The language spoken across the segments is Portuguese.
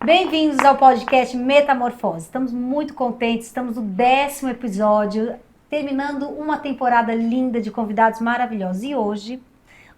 Bem-vindos ao podcast Metamorfose. Estamos muito contentes, estamos no 10º episódio, terminando uma temporada linda de convidados maravilhosos. E hoje,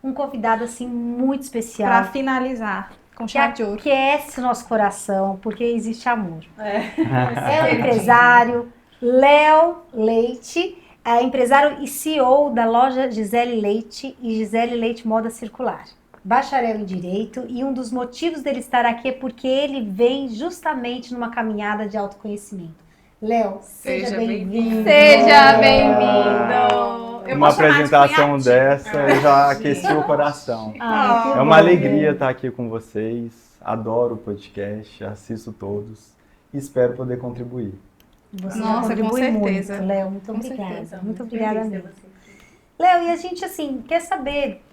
um convidado assim muito especial. Para finalizar, com chave de ouro. Que aquece o nosso coração, porque existe amor. É o empresário Léo Leite, empresário e CEO da loja Gisele Leite e Gisele Leite Moda Circular. Bacharel em Direito, e um dos motivos dele estar aqui é porque ele vem justamente numa caminhada de autoconhecimento. Léo, seja bem-vindo. Seja bem-vindo. Uma apresentação dessa, eu já aqueci o coração. É uma alegria estar aqui com vocês. Adoro o podcast, assisto todos e espero poder contribuir. Você Nossa, contribui com certeza. muito, Léo. Muito Com obrigada. certeza. Muito obrigada mesmo. Léo, e a gente assim quer saber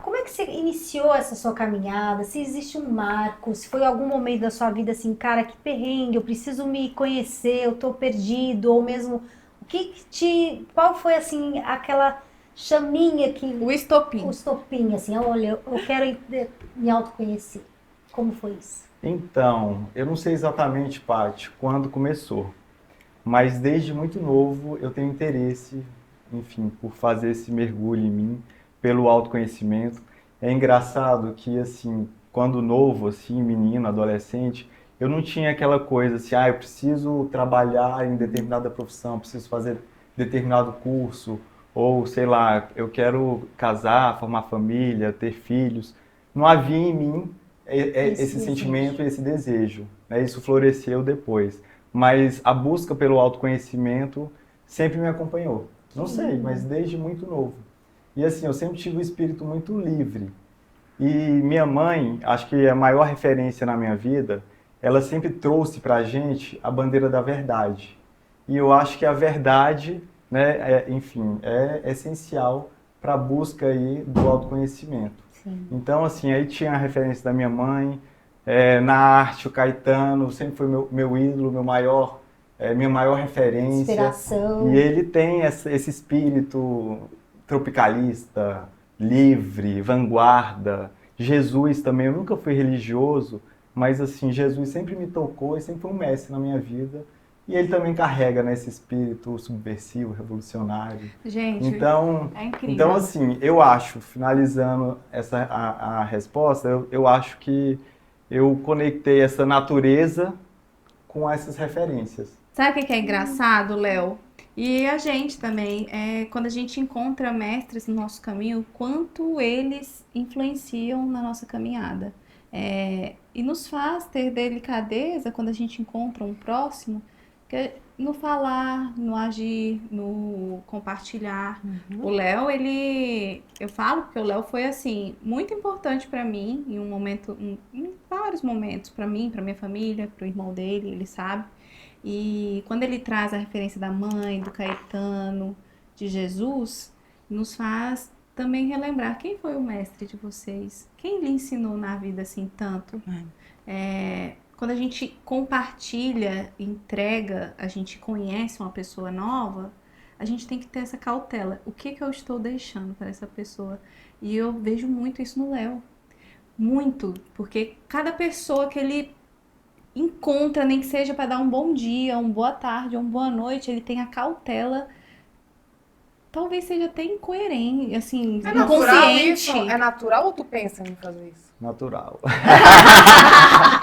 como é que você iniciou essa sua caminhada? Se existe um marco, se foi algum momento da sua vida assim, cara, que perrengue, eu preciso me conhecer, eu tô perdido, ou mesmo qual foi assim aquela chaminha que O estopim. o estopim assim, olha, eu quero me autoconhecer. Como foi isso? Então, eu não sei exatamente, Paty, quando começou, mas desde muito novo eu tenho interesse, enfim, por fazer esse mergulho em mim, pelo autoconhecimento. É engraçado que, assim, quando novo, assim, menino, adolescente, eu não tinha aquela coisa assim, eu preciso trabalhar em determinada profissão, preciso fazer determinado curso, ou, sei lá, eu quero casar, formar família, ter filhos. Não havia em mim esse sentimento e esse desejo, né? Isso floresceu depois. Mas a busca pelo autoconhecimento sempre me acompanhou. Não sei, mas desde muito novo. E assim, eu sempre tive um espírito muito livre. E minha mãe, acho que a maior referência na minha vida, ela sempre trouxe pra gente a bandeira da verdade. E eu acho que a verdade, né, enfim, é essencial para a busca aí do autoconhecimento. Sim. Então, assim, aí tinha a referência da minha mãe, na arte, o Caetano sempre foi meu ídolo, minha maior referência. Inspiração. E ele tem esse espírito tropicalista, livre, vanguarda. Jesus também, eu nunca fui religioso, mas assim, Jesus sempre me tocou e sempre foi um mestre na minha vida. E ele também carrega, né, esse espírito subversivo, revolucionário. Gente, é incrível. Então, assim, eu acho, finalizando a resposta, eu acho que eu conectei essa natureza com essas referências. Sabe o que é engraçado, Léo? E a gente também, quando a gente encontra mestres no nosso caminho, quanto eles influenciam na nossa caminhada. E nos faz ter delicadeza quando a gente encontra um próximo, no falar, no agir, no compartilhar. O Léo, eu falo porque o Léo foi assim, muito importante para mim em vários momentos, para mim, para minha família, para o irmão dele, ele sabe. E quando ele traz a referência da mãe, do Caetano, de Jesus, nos faz também relembrar quem foi o mestre de vocês, quem lhe ensinou na vida assim tanto. Quando a gente compartilha, entrega, a gente conhece uma pessoa nova, a gente tem que ter essa cautela. O que eu estou deixando para essa pessoa? E eu vejo muito isso no Léo. Muito, porque cada pessoa que ele encontra, nem que seja para dar um bom dia, uma boa tarde, uma boa noite, ele tem a cautela. Talvez seja até incoerente, assim, inconsciente. É natural ou tu pensa em fazer isso? Natural.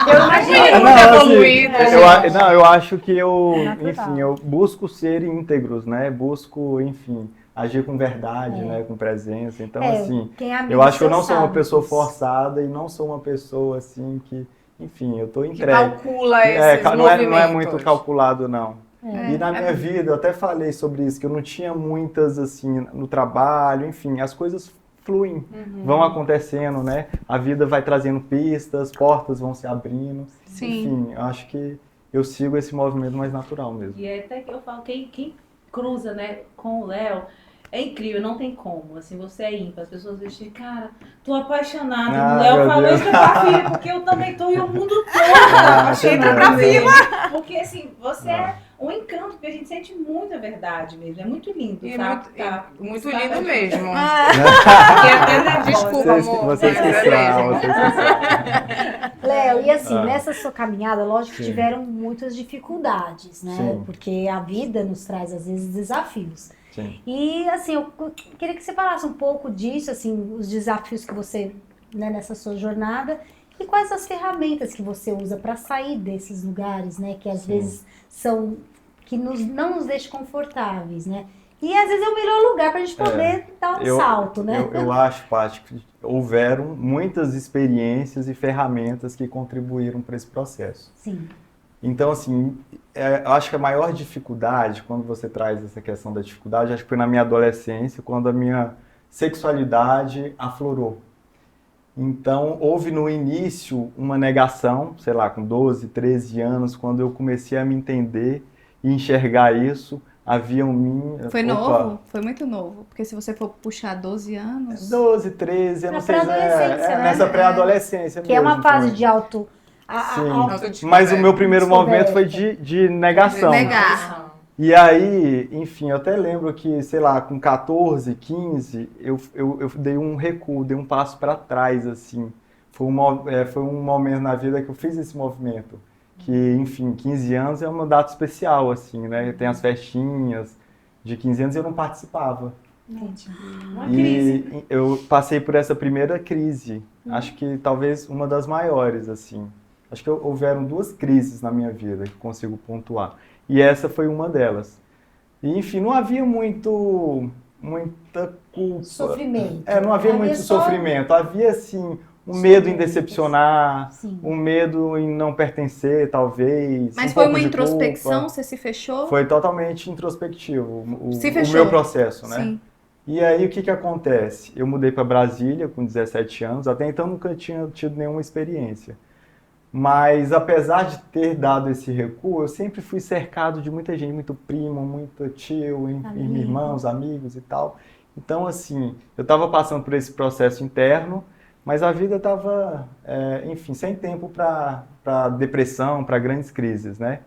Eu imagino evoluído. Eu acho que Natural. enfim, eu busco ser íntegros, né? Busco, enfim, agir com verdade, né? Com presença. Então, assim, eu acho que eu não sou uma pessoa forçada e não sou uma pessoa, assim, que, enfim, eu tô entregue. Calcula esses não é movimentos. muito calculado, não. E na minha vida, eu até falei sobre isso, que eu não tinha muitas, assim, no trabalho, enfim, as coisas fluem, vão acontecendo, né? A vida vai trazendo pistas, portas vão se abrindo. Sim. Enfim, eu acho que eu sigo esse movimento mais natural mesmo. E é até que eu falo, quem cruza, né, com o Léo, é incrível, não tem como, assim, você é ímpar, as pessoas dizem, cara, tô apaixonada, o Léo falou Deus. isso pra filha, porque eu também tô, e o mundo todo Ah, apaixonado entendi. nele, porque assim, você é um encanto, porque a gente sente muita verdade mesmo. É muito lindo, E tá? muito lindo mesmo. Desculpa, amor. Vocês que são, vocês que são. Léo, e assim, nessa sua caminhada, lógico que Sim. tiveram muitas dificuldades, né? Sim. Porque a vida nos traz, às vezes, desafios. Sim. E, assim, eu queria que você falasse um pouco disso, assim, os desafios que você, né, nessa sua jornada, e quais as ferramentas que você usa para sair desses lugares, né? Que às Sim. vezes são, que não nos deixam confortáveis, né? E às vezes é o melhor lugar para a gente poder dar um salto, né? Eu acho, Paty, que houveram muitas experiências e ferramentas que contribuíram para esse processo. Sim. Então, assim, eu acho que a maior dificuldade, quando você traz essa questão da dificuldade, acho que foi na minha adolescência, quando a minha sexualidade aflorou. Então, houve no início uma negação, sei lá, com 12, 13 anos, quando eu comecei a me entender e enxergar isso, havia em mim... Foi novo? Foi muito novo. Porque se você for puxar 12 anos... 12, 13, eu não sei se pré-adolescência, né? nessa pré-adolescência Que é uma mesmo, fase foi. de auto... Sim. Mas o meu primeiro movimento foi de negação. Negar. E aí, enfim, eu até lembro que, sei lá, com 14, 15, eu dei um recuo, dei um passo para trás, assim. Foi um momento na vida que eu fiz esse movimento. Que, enfim, 15 anos é uma data especial, assim, né? Tem as festinhas de 15 anos e eu não participava. Uma crise. E eu passei por essa primeira crise. Acho que talvez uma das maiores, assim. Acho que houveram 2 crises na minha vida que consigo pontuar. E essa foi uma delas. E, enfim, não havia muita culpa. Sofrimento. Não havia muito só... sofrimento. Havia, assim, um medo em decepcionar, Sim. um medo em não pertencer, talvez. Mas um foi pouco uma de introspecção? culpa. Você se fechou? Foi totalmente introspectivo Se o fechou. meu processo, né? Sim. E aí, o que acontece? Eu mudei para Brasília com 17 anos. Até então, nunca tinha tido nenhuma experiência. Mas, apesar de ter dado esse recuo, eu sempre fui cercado de muita gente, muito primo, muito tio, irmãos, amigos e tal. Então, assim, eu estava passando por esse processo interno, mas a vida estava, enfim, sem tempo para depressão, para grandes crises, né?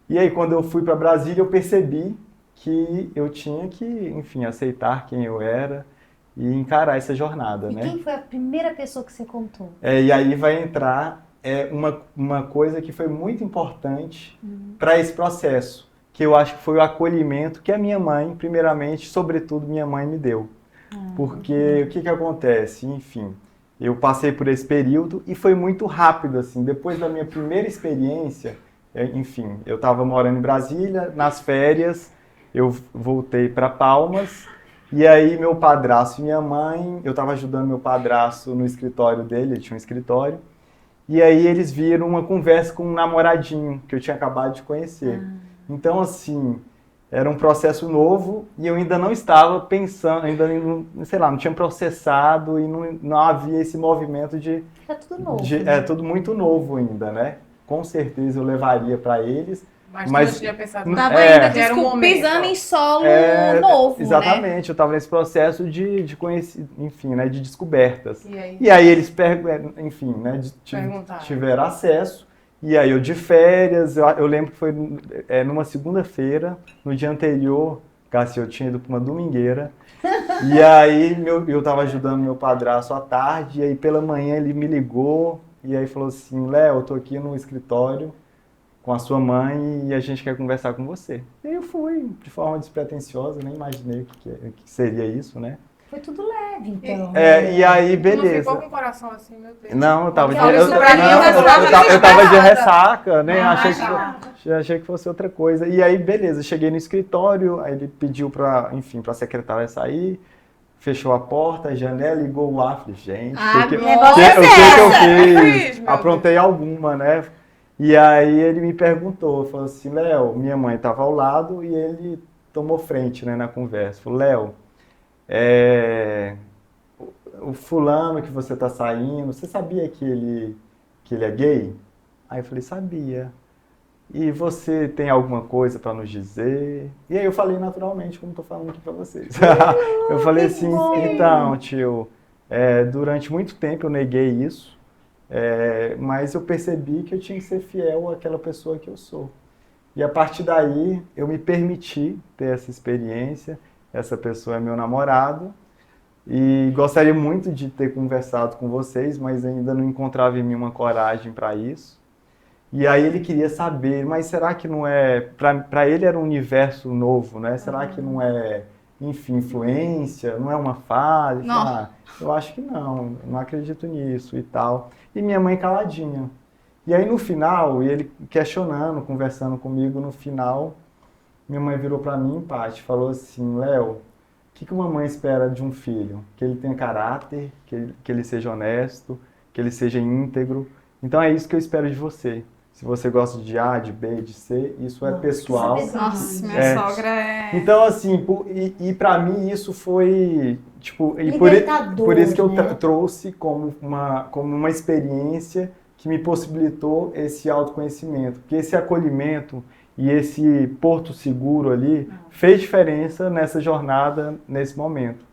E aí, quando eu fui para Brasília, eu percebi que eu tinha que, enfim, aceitar quem eu era e encarar essa jornada, E né? quem foi a primeira pessoa que você contou? E aí vai entrar uma coisa que foi muito importante para esse processo, que eu acho que foi o acolhimento que a minha mãe, primeiramente, sobretudo minha mãe, me deu. Porque o que acontece? Enfim, eu passei por esse período e foi muito rápido, assim. Depois da minha primeira experiência, enfim, eu estava morando em Brasília, nas férias, eu voltei para Palmas, e aí meu padrasto e minha mãe, eu estava ajudando meu padrasto no escritório dele, ele tinha um escritório, e aí eles viram uma conversa com um namoradinho que eu tinha acabado de conhecer. Então, assim, era um processo novo e eu ainda não estava pensando, ainda, sei lá, não tinha processado e não havia esse movimento de... Era tudo novo. É tudo muito novo ainda, né? Com certeza eu levaria para eles. Mas Mas tu não tinha pensado Tava É. ainda Era um momento. pisando em solo novo, Exatamente, eu estava nesse processo de conhecer, enfim, né, de descobertas. E aí? E aí eles, enfim, né, Perguntaram. tiveram acesso. E aí eu de férias, eu lembro que foi numa segunda-feira, no dia anterior, Cássio, eu tinha ido para uma domingueira. E aí eu estava ajudando meu padrasto à tarde, e aí pela manhã ele me ligou, e aí falou assim, Léo, eu tô aqui no escritório com a sua mãe e a gente quer conversar com você. E aí eu fui, de forma despretensiosa, nem imaginei o que seria isso, né? Foi tudo leve, então. E aí, Tu não beleza. ficou com o coração assim, meu Deus. Não, eu tava Não, de, isso pra mim não, é eu tava de ressaca, né? Ah, Achei que fosse outra coisa. E aí, beleza, cheguei no escritório, aí ele pediu pra secretária sair, fechou a porta, a janela, ligou o ar, falei, gente, o que eu fiz? Aprontei alguma, né? E aí ele me perguntou, falou assim, Léo, minha mãe estava ao lado e ele tomou frente, né, na conversa. Falou, Léo, o fulano que você está saindo, você sabia que ele é gay? Aí eu falei, sabia. E você tem alguma coisa para nos dizer? E aí eu falei naturalmente, como estou falando aqui para vocês. Eu falei assim, então, tio, durante muito tempo eu neguei isso. Mas eu percebi que eu tinha que ser fiel àquela pessoa que eu sou. E a partir daí, eu me permiti ter essa experiência. Essa pessoa é meu namorado. E gostaria muito de ter conversado com vocês, mas ainda não encontrava em mim uma coragem para isso. E aí ele queria saber, mas será que não é... Para ele era um universo novo, né? Será que não é, enfim, influência? Não é uma fase? Eu acho que não acredito nisso e tal. E minha mãe caladinha. E aí no final, ele questionando, conversando comigo, no final, minha mãe virou para mim, Paty, falou assim, Léo, o que uma mãe espera de um filho? Que ele tenha caráter, que ele seja honesto, que ele seja íntegro. Então é isso que eu espero de você. Se você gosta de A, de B, de C, isso é pessoal. Nossa, minha sogra é... Então, assim, para mim isso foi, tipo... Libertador, por isso que eu né? trouxe como uma experiência que me possibilitou esse autoconhecimento. Porque esse acolhimento e esse porto seguro ali fez diferença nessa jornada, nesse momento.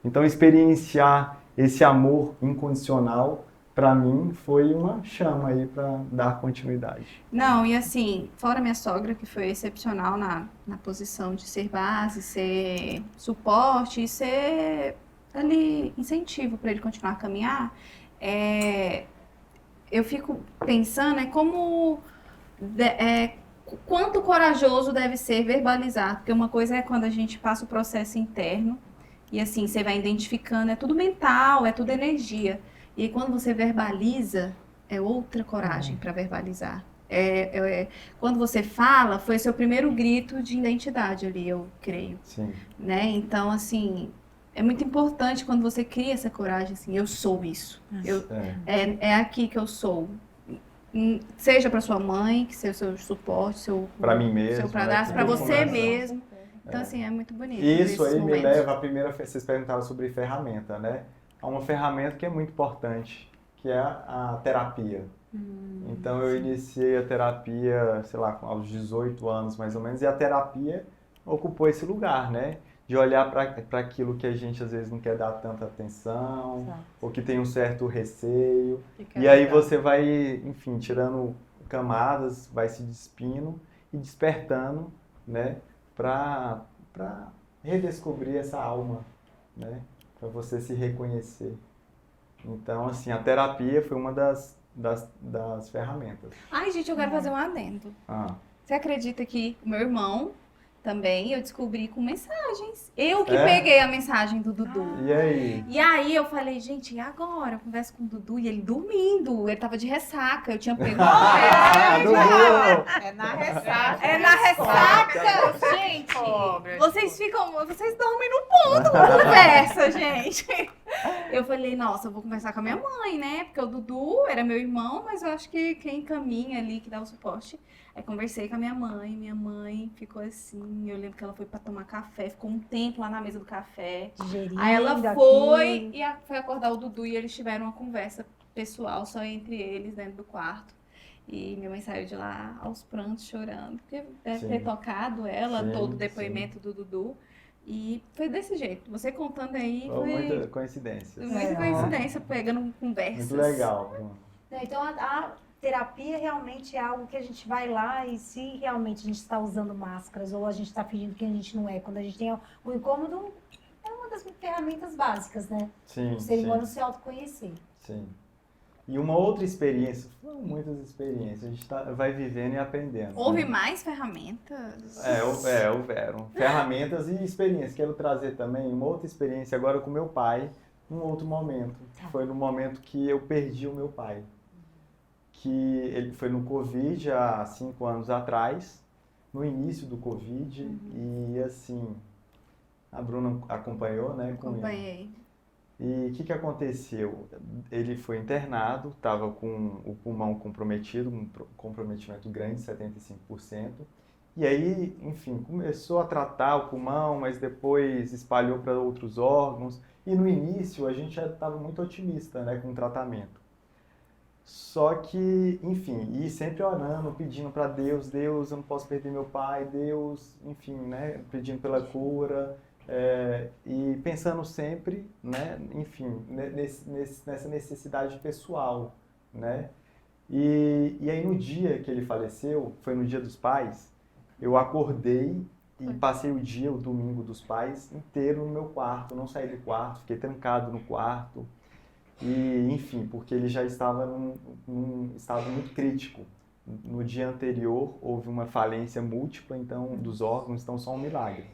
Então, experienciar esse amor incondicional, para mim, foi uma chama aí para dar continuidade. Não, e assim, fora minha sogra, que foi excepcional na posição de ser base, ser suporte e ser ali incentivo para ele continuar a caminhar, eu fico pensando quanto corajoso deve ser verbalizar, porque uma coisa é quando a gente passa o processo interno e assim, você vai identificando, é tudo mental, é tudo energia. E aí, quando você verbaliza, é outra coragem para verbalizar. Quando você fala, foi seu primeiro grito de identidade ali, eu creio. Sim. Né? Então, assim, é muito importante quando você cria essa coragem, assim, eu sou isso. É aqui que eu sou. Seja para sua mãe, que seja o seu suporte, para mim mesmo, seu padrasto, para você mesmo. Então, assim, é muito bonito. Isso aí me leva à primeira... Vocês perguntaram sobre ferramenta, né? Há uma ferramenta que é muito importante, que é a terapia. Então, eu iniciei a terapia, sei lá, aos 18 anos, mais ou menos, e a terapia ocupou esse lugar, né? De olhar para aquilo que a gente, às vezes, não quer dar tanta atenção, ou que tem um certo receio. E aí você vai, enfim, tirando camadas, vai se despindo e despertando, né? Para redescobrir essa alma, né? Para você se reconhecer. Então, assim, a terapia foi uma das ferramentas. Ai, gente, eu quero fazer um adendo. Você acredita que o meu irmão também eu descobri com mensagens? Eu que peguei a mensagem do Dudu. E aí? E aí eu falei, gente, e agora? Eu converso com o Dudu e ele dormindo. Ele tava de ressaca. Eu tinha pego. É na ressaca. É na ressaca, gente. Pobre. Vocês dormem no ponto com a conversa, gente. Eu falei, nossa, eu vou conversar com a minha mãe, né? Porque o Dudu era meu irmão, mas eu acho que quem caminha ali, que dá o suporte. Aí conversei com a minha mãe ficou assim, eu lembro que ela foi pra tomar café, ficou um tempo lá na mesa do café. Digerindo Aí ela foi foi acordar o Dudu e eles tiveram uma conversa pessoal só entre eles dentro do quarto. E minha mãe saiu de lá aos prantos, chorando, porque deve ter tocado ela, todo o depoimento do Dudu. E foi desse jeito. Você contando aí foi... Muita coincidência. Muita coincidência, pegando conversas. Muito legal. Então, a terapia realmente é algo que a gente vai lá e se realmente a gente está usando máscaras ou a gente está fingindo que a gente não é, quando a gente tem o incômodo, é uma das ferramentas básicas, né? Sim, o ser humano se autoconhecer. Sim. E uma outra experiência, foram muitas experiências, a gente vai vivendo e aprendendo. Houve mais ferramentas? Houveram. Ferramentas e experiências. Quero trazer também uma outra experiência agora com meu pai, num outro momento. Foi no momento que eu perdi o meu pai. Que ele foi no Covid há 5 anos atrás, no início do Covid, e assim, a Bruna acompanhou, né? Acompanhei. E o que aconteceu? Ele foi internado, estava com o pulmão comprometido, um comprometimento grande, 75%. E aí, enfim, começou a tratar o pulmão, mas depois espalhou para outros órgãos. E no início a gente já estava muito otimista, né, com o tratamento. Só que, enfim, e sempre orando, pedindo para Deus, eu não posso perder meu pai, Deus, enfim, né, pedindo pela cura. E pensando sempre, né, enfim, nessa necessidade pessoal, né? E aí no dia que ele faleceu, foi no Dia dos Pais, eu acordei e passei o dia, o domingo dos pais, inteiro no meu quarto. Não saí do quarto, fiquei trancado no quarto. E, enfim, porque ele já estava num estado muito crítico. No dia anterior houve uma falência múltipla, então, dos órgãos, então só um milagre.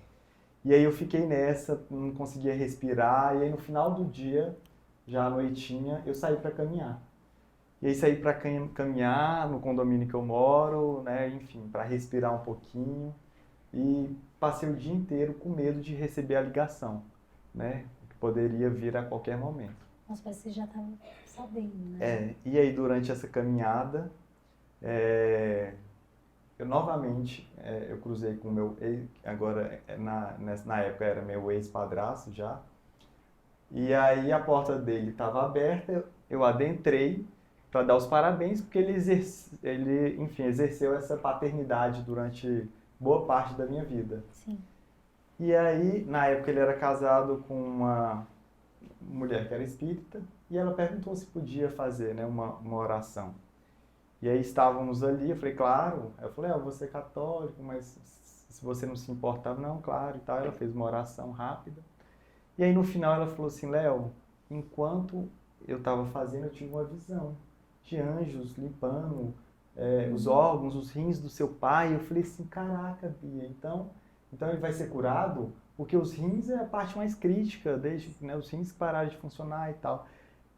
E aí eu fiquei nessa, não conseguia respirar, e aí no final do dia, já à noitinha, eu saí para caminhar. E aí saí para caminhar no condomínio que eu moro, né, enfim, para respirar um pouquinho. E passei o dia inteiro com medo de receber a ligação, né, que poderia vir a qualquer momento. Nossa, parece que você já estava sabendo, né? E aí durante essa caminhada, eu novamente, eu cruzei com o meu ex, agora na época era meu ex-padrasto já, e aí a porta dele estava aberta, eu adentrei para dar os parabéns, porque ele, enfim, exerceu essa paternidade durante boa parte da minha vida. Sim. E aí, na época ele era casado com uma mulher que era espírita, e ela perguntou se podia fazer, né, uma oração. E aí estávamos ali, eu falei, claro. Eu falei, você é católico, mas se você não se importa, não, claro, e tal. Ela fez uma oração rápida. E aí no final ela falou assim, Léo, enquanto eu estava fazendo, eu tive uma visão de anjos limpando os órgãos, os rins do seu pai. Eu falei assim, caraca, Bia, então ele vai ser curado? Porque os rins é a parte mais crítica, desde, né, os rins pararam de funcionar e tal.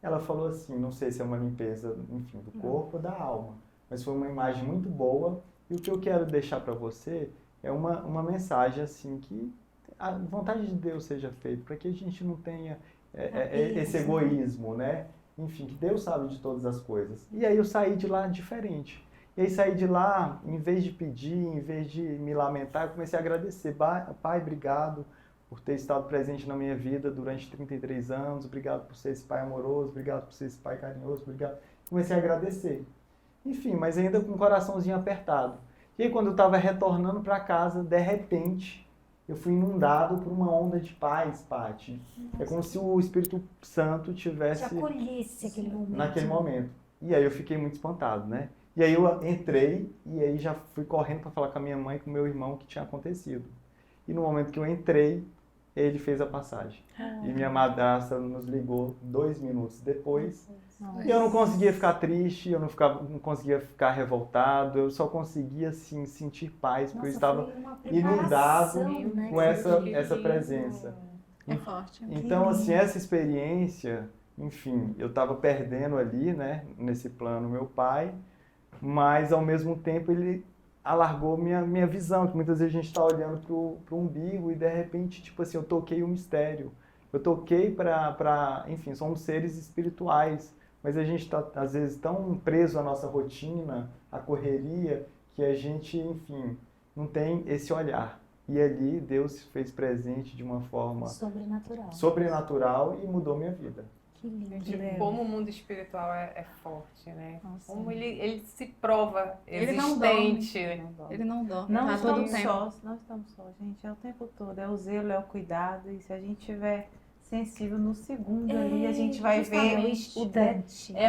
Ela falou assim, não sei se é uma limpeza, enfim, do corpo ou da alma, mas foi uma imagem muito boa. E o que eu quero deixar para você é uma mensagem assim, que a vontade de Deus seja feita, para que a gente não tenha esse egoísmo, né? Enfim, que Deus sabe de todas as coisas. E aí eu saí de lá diferente. E aí saí de lá, em vez de pedir, em vez de me lamentar, eu comecei a agradecer. Pai, obrigado por ter estado presente na minha vida durante 33 anos, obrigado por ser esse pai amoroso, obrigado por ser esse pai carinhoso, obrigado. Comecei a agradecer. Enfim, mas ainda com o coraçãozinho apertado. E aí quando eu estava retornando para casa, de repente, eu fui inundado por uma onda de paz, Paty. É como se o Espírito Santo tivesse... Te acolhesse aquele momento. Naquele momento. E aí eu fiquei muito espantado, né? E aí eu entrei e aí já fui correndo para falar com a minha mãe e com o meu irmão o que tinha acontecido. E no momento que eu entrei, ele fez a passagem. E minha madrasta nos ligou 2 minutos depois. Nossa. E eu não conseguia ficar triste, eu não conseguia ficar revoltado, eu só conseguia assim, sentir paz, porque eu estava inundado, né, com essa presença. É forte. Então, assim, essa experiência, enfim, eu estava perdendo ali, né, nesse plano, meu pai, mas ao mesmo tempo ele alargou minha visão, que muitas vezes a gente está olhando para o umbigo e de repente, tipo assim, eu toquei o mistério. Eu toquei para, enfim, somos seres espirituais, mas a gente está às vezes tão preso à nossa rotina, à correria, que a gente, enfim, não tem esse olhar. E ali Deus se fez presente de uma forma sobrenatural e mudou minha vida. Que lindo. Gente, como o mundo espiritual é forte, né? Nossa. Como ele se prova existente. Ele não dorme. Não estamos sós, não estamos sós, gente. É o tempo todo. É o zelo, é o cuidado. E se a gente tiver sensível no segundo ali, a gente vai ver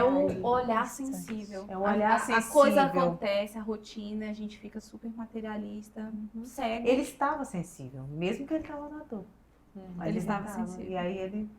um olhar sensível. É um olhar sensível. A coisa acontece, a rotina, a gente fica super materialista, cego. Ele estava sensível, mesmo que ele estava na dor. Ele estava sensível. E aí ele...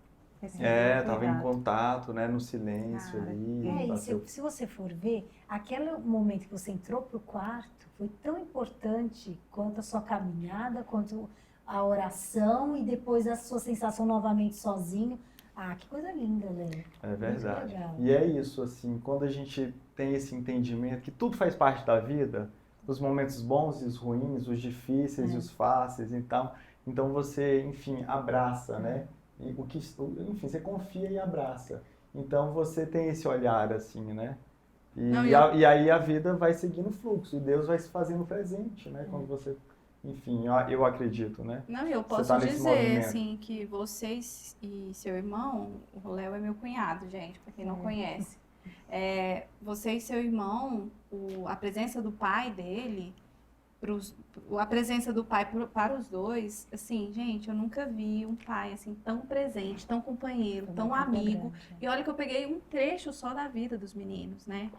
estava em contato, né, no silêncio ali. Se você for ver, aquele momento que você entrou para o quarto foi tão importante quanto a sua caminhada, quanto a oração e depois a sua sensação novamente sozinho. Ah, que coisa linda, Léo. É verdade. E é isso, assim, quando a gente tem esse entendimento que tudo faz parte da vida, os momentos bons e os ruins, os difíceis e os fáceis, então você, enfim, abraça, né? Enfim, você confia e abraça. Então você tem esse olhar assim, né? E aí a vida vai seguindo o fluxo e Deus vai se fazendo presente, né? Quando você, enfim, eu acredito, né? Não, eu posso dizer assim que vocês e seu irmão, o Léo é meu cunhado, gente, para quem não conhece. Você e seu irmão, a presença do pai dele, a presença do pai para os dois, assim, gente, eu nunca vi um pai assim tão presente, tão companheiro, tão amigo. E olha que eu peguei um trecho só da vida dos meninos, né?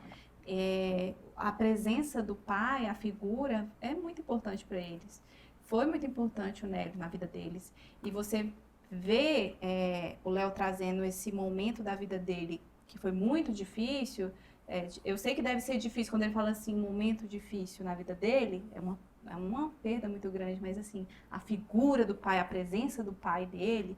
a presença do pai, a figura, é muito importante para eles. Foi muito importante o Nélio na vida deles. E você vê o Léo trazendo esse momento da vida dele, que foi muito difícil. Eu sei que deve ser difícil quando ele fala assim, um momento difícil na vida dele, é uma perda muito grande, mas assim, a figura do pai, a presença do pai dele,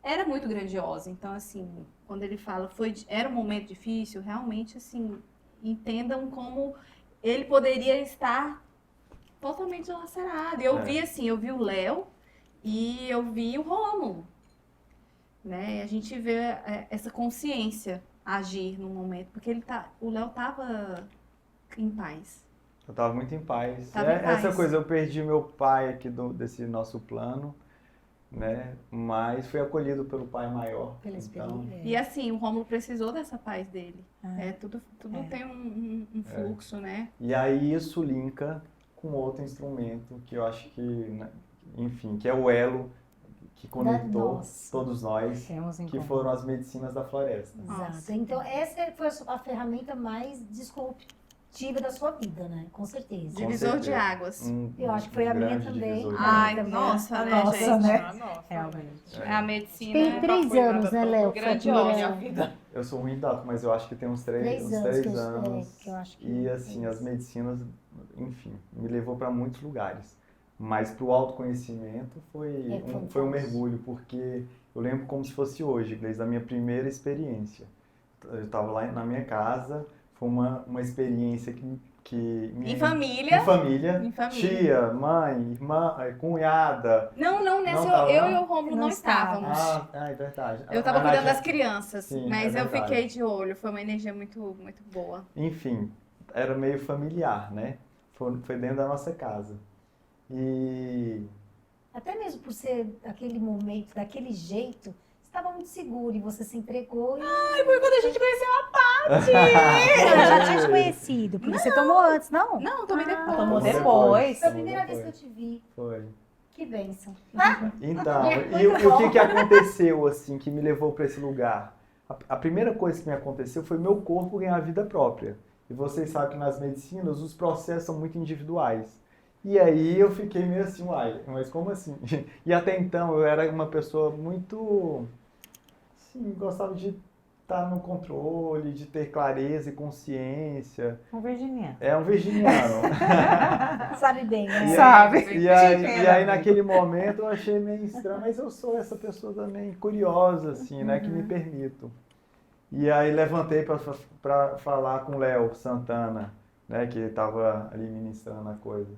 era muito grandiosa. Então, assim, quando ele fala, era um momento difícil, realmente, assim, entendam como ele poderia estar totalmente lacerado. E eu vi, assim, eu vi o Léo e eu vi o Rômulo, né? E a gente vê essa consciência agir no momento, porque o Léo estava em paz. Eu estava muito em paz. Tava em paz. Essa coisa, eu perdi meu pai aqui desse nosso plano, né? Mas fui acolhido pelo pai maior. Pela Então, experiência. E assim, o Rômulo precisou dessa paz dele. Tudo tem um fluxo, né? e aí isso linka com outro instrumento que eu acho que, né, enfim, que é o elo que conectou todos nós, que foram as medicinas da floresta. Exato. Então, essa foi a ferramenta mais disruptiva da sua vida, né? Com certeza. Divisor de águas. Eu acho que foi a minha grande também. divisor de Ai, águas. nossa, né, Nossa, gente? né? Realmente. A medicina... Tem 3 anos, né, Léo? Grandiosa a vida. Eu sou ruim em dado, mas eu acho que tem uns 3 anos. Que eu acho que E assim, as medicinas, enfim, me levou para muitos lugares. Mas para o autoconhecimento foi um mergulho, porque eu lembro como se fosse hoje, desde a minha primeira experiência. Eu estava lá na minha casa, foi uma experiência Em família. Em família. Tia, mãe, irmã, cunhada. Não, nessa Não eu e o Rômulo não estávamos. É verdade. Eu estava cuidando das Nádia- crianças, Sim, mas é eu verdade. fiquei de olho. Foi uma energia muito, muito boa. Enfim, era meio familiar, né? Foi dentro da nossa casa. E até mesmo por ser aquele momento, daquele jeito, você estava muito seguro e você se entregou. Ai, foi quando a gente conheceu a Eu já tinha te conhecido, porque você tomou antes, não? Não, tomei depois. Tomou depois. Foi a primeira vez que eu te vi. foi. Que bênção. Então, e o que aconteceu, assim, que me levou para esse lugar? A primeira coisa que me aconteceu foi meu corpo ganhar vida própria. E vocês sabem que nas medicinas os processos são muito individuais. E aí eu fiquei meio assim, uai, mas como assim? E até então eu era uma pessoa muito, assim, gostava de estar no controle, de ter clareza e consciência. Um virginiano. É um virginiano. Sabe bem, né? Sabe? E aí naquele momento eu achei meio estranho, mas eu sou essa pessoa também curiosa, assim, né, que me permito. E aí levantei para falar com o Léo Santana, né, que estava ali ministrando a coisa.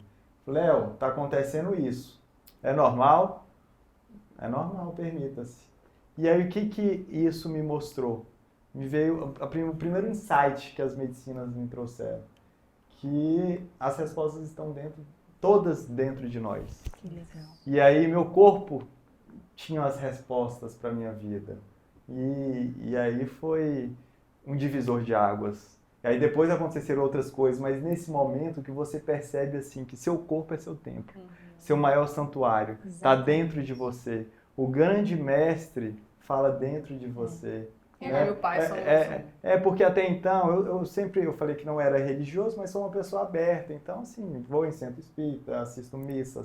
Léo, tá acontecendo isso. É normal? É normal, permita-se. E aí o que isso me mostrou? Me veio o primeiro insight que as medicinas me trouxeram, que as respostas estão todas dentro de nós. Que legal. E aí meu corpo tinha as respostas para minha vida. E aí foi um divisor de águas. E aí depois aconteceram outras coisas, mas nesse momento que você percebe assim que seu corpo é seu templo, seu maior santuário, está dentro de você. O grande mestre fala dentro de você. Eu e o pai somos Porque até então eu falei que não era religioso, mas sou uma pessoa aberta. Então, assim, vou em centro espírita, assisto missa,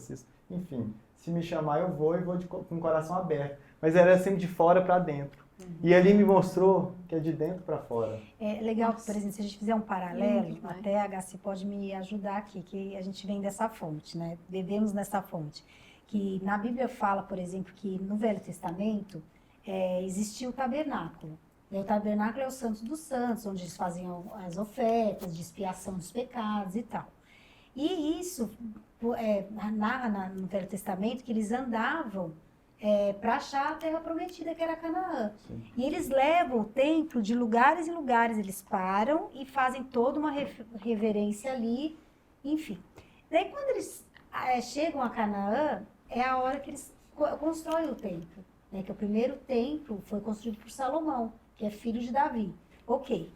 enfim, se me chamar eu vou e vou com o coração aberto. Mas era sempre de fora para dentro. E ali me mostrou que é de dentro para fora. É legal, por exemplo, se a gente fizer um paralelo, até a HC pode me ajudar aqui, que a gente vem dessa fonte, né? Bebemos nessa fonte. Que na Bíblia fala, por exemplo, que no Velho Testamento existia o tabernáculo. E o tabernáculo é o Santo dos Santos, onde eles faziam as ofertas de expiação dos pecados e tal. E isso narra no Velho Testamento que eles andavam para achar a terra prometida, que era Canaã. Sim. E eles levam o templo de lugares em lugares, eles param e fazem toda uma reverência ali, enfim. Daí quando eles chegam a Canaã, é a hora que eles constroem o templo, né? Que o primeiro templo foi construído por Salomão, que é filho de Davi. Ok.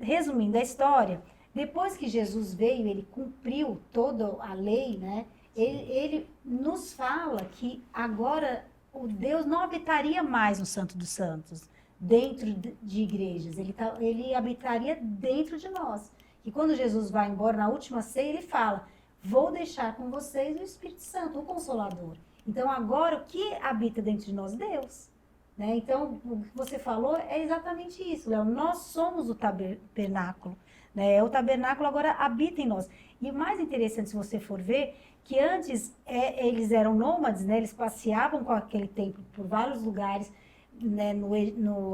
Resumindo a história, depois que Jesus veio, ele cumpriu toda a lei, né? Ele nos fala que agora o Deus não habitaria mais no Santo dos Santos, dentro de igrejas, ele habitaria dentro de nós. E quando Jesus vai embora na última ceia, ele fala, vou deixar com vocês o Espírito Santo, o Consolador. Então agora o que habita dentro de nós? Deus. Né? Então o que você falou é exatamente isso, Léo. Nós somos o tabernáculo. Né? O tabernáculo agora habita em nós. E o mais interessante, se você for ver, que antes eles eram nômades, né? Eles passeavam com aquele templo por vários lugares, né?